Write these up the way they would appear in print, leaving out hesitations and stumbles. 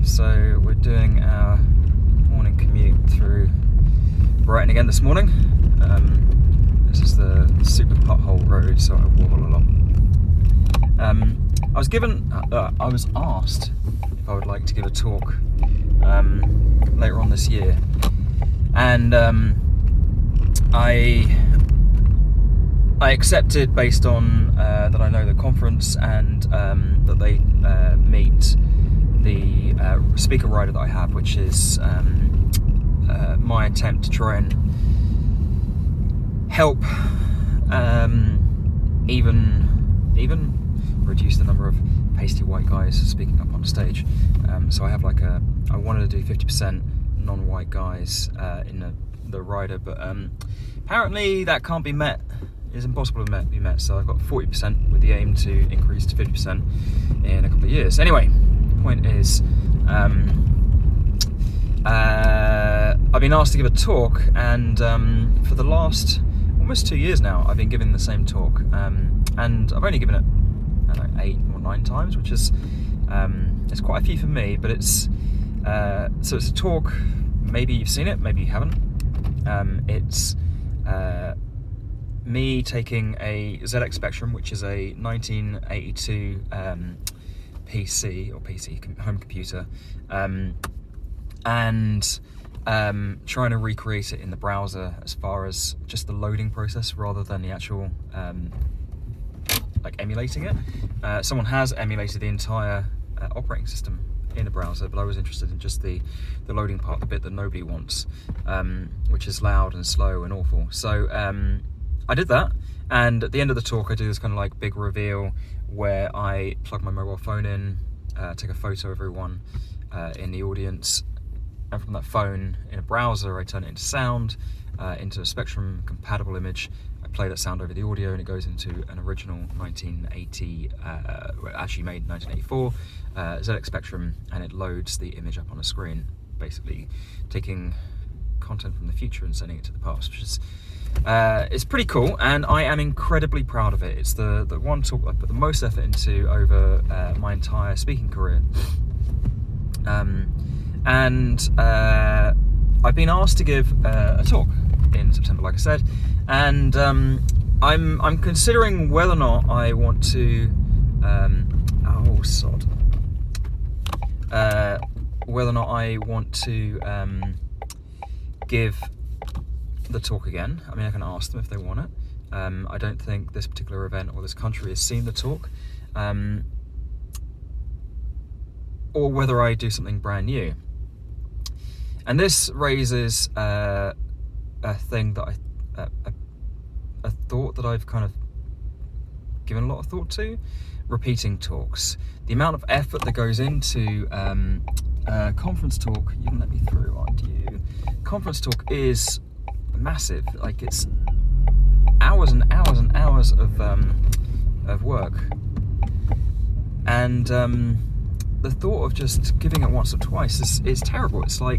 So we're doing our morning commute through Brighton again this morning. This is the super pothole road, so I wobble a lot. I was asked if I would like to give a talk later on this year, and I accepted based on that I know the conference and that they meet the speaker rider that I have, which is my attempt to try and help even reduce the number of pasty white guys speaking up on stage. So I have I wanted to do 50% non-white guys in the rider, but apparently that can't be met. It's impossible to be met. So I've got 40% with the aim to increase to 50% in a couple of years. Anyway, the point is, I've been asked to give a talk, and for the last almost 2 years now, I've been giving the same talk, and I've only given it, I don't know, 8 or 9 times, which is it's quite a few for me. But it's so it's a talk. Maybe you've seen it, maybe you haven't. It's me taking a ZX Spectrum, which is a 1982 PC home computer, and trying to recreate it in the browser as far as just the loading process rather than the actual emulating it. Someone has emulated the entire operating system in a browser, but I was interested in just the loading part, the bit that nobody wants, which is loud and slow and awful. So I did that, and at the end of the talk I do this kind of big reveal where I plug my mobile phone in, take a photo of everyone in the audience, and from that phone in a browser I turn it into sound, into a Spectrum compatible image. I play that sound over the audio, and it goes into an original 1980, actually made in 1984, ZX Spectrum, and it loads the image up on a screen, basically taking content from the future and sending it to the past, which is it's pretty cool, and I am incredibly proud of it. It's the one talk I put the most effort into over my entire speaking career, and I've been asked to give a talk in September, like I said, and I'm considering whether or not I want to whether or not I want to give the talk again. I mean, I can ask them if they want it. I don't think this particular event or this country has seen the talk, or whether I do something brand new. And this raises a thing that a thought that I've kind of given a lot of thought to: repeating talks. The amount of effort that goes into conference talk. You can let me through, aren't you? Conference talk is massive. It's hours and hours and hours of work, and the thought of just giving it once or twice is terrible. It's I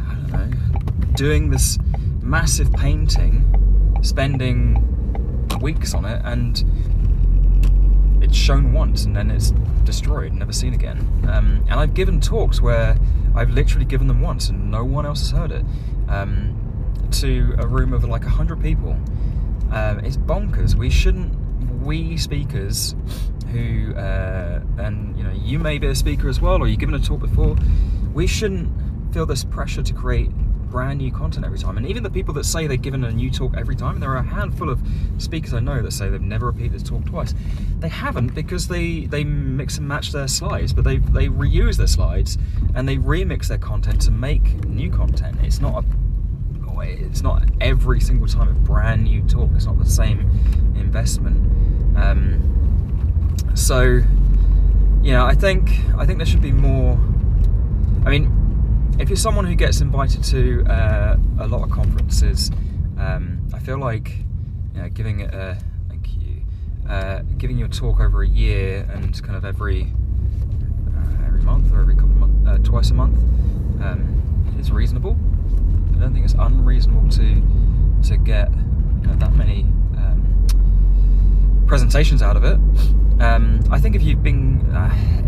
don't know, doing this massive painting, spending weeks on it, and it's shown once and then it's destroyed, never seen again. And I've given talks where I've literally given them once and no one else has heard it, to a room of 100 people. It's bonkers. We speakers who, and you may be a speaker as well, or you've given a talk before, we shouldn't feel this pressure to create brand new content every time. And even the people that say they've given a new talk every time, and there are a handful of speakers I know that say they've never repeated this talk twice. They haven't, because they mix and match their slides, but they reuse their slides and they remix their content to make new content. It's not every single time a brand new talk. It's not the same investment. So I think there should be more. I mean, if you're someone who gets invited to a lot of conferences, I feel like giving it giving you a talk over a year and kind of every month or every couple of months, twice a month, is reasonable. I don't think it's unreasonable to get that many presentations out of it. I think if you've been,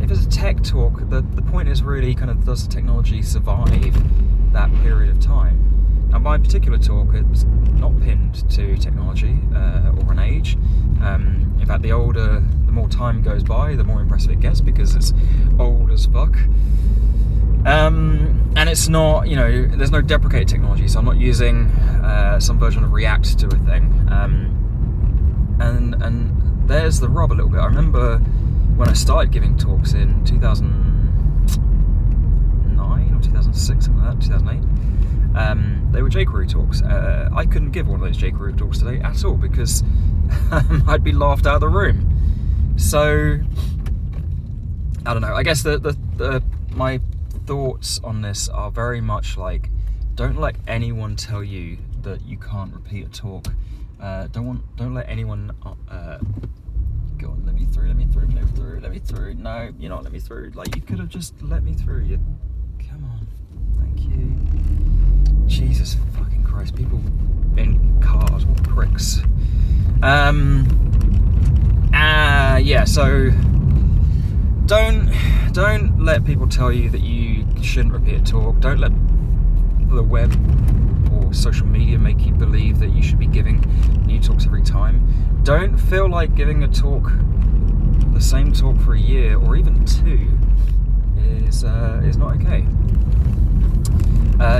if it's a tech talk, the point is really kind of, does the technology survive that period of time? Now, my particular talk, it's not pinned to technology or an age. In fact, the more time goes by, the more impressive it gets, because it's old as fuck. And it's not, there's no deprecated technology, so I'm not using some version of React to a thing. And there's the rub a little bit. I remember when I started giving talks in 2009 or 2006, something like that, 2008. They were jQuery talks. I couldn't give one of those jQuery talks today at all, because I'd be laughed out of the room. So I don't know. I guess my thoughts on this are very much like, don't let anyone tell you that you can't repeat a talk. Don't let anyone go on, let me through. No, you're not let me through. Like, you could have just let me through. Come on, thank you. Jesus fucking Christ, people in cars, what pricks. Yeah, so don't let people tell you that you shouldn't repeat a talk. Don't let the web or social media make you believe that you should be giving new talks every time. Don't feel like giving a talk, the same talk for a year or even two, is not okay.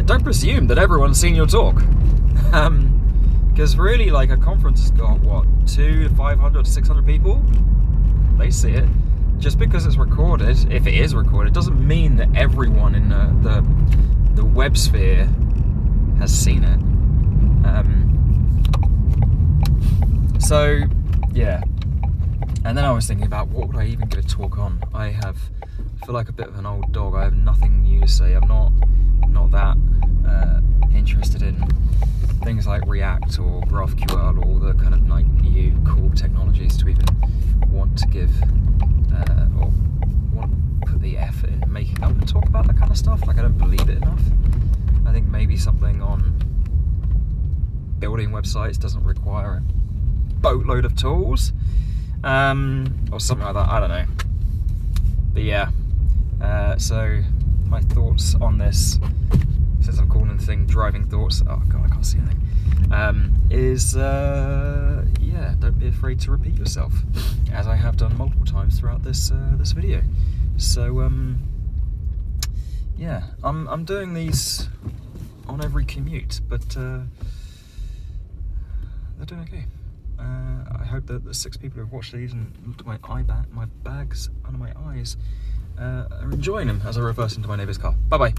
Don't presume that everyone's seen your talk, because really, like, a conference has got what, 200 to 500 to 600 people. They see it. Just because it's recorded, if it is recorded, doesn't mean that everyone in the web sphere has seen it. So yeah, and then I was thinking about, what would I even give a talk on? I feel like a bit of an old dog. I have nothing new to say. I'm not that interested in things like React or GraphQL or the kind of like new cool technologies to even want to give or want to put the effort in making up and talk about that kind of stuff. Like, I don't believe it enough. I think maybe something on building websites doesn't require a boatload of tools, or something like that. I don't know. But yeah, so my thoughts on this, since I'm calling the thing driving thoughts, oh god, I can't see anything, is yeah, don't be afraid to repeat yourself, as I have done multiple times throughout this this video. So yeah, I'm doing these on every commute, but they're doing okay. I hope that the 6 people who've watched these and looked at my bags under my eyes are enjoying them as I reverse into my neighbour's car. Bye bye.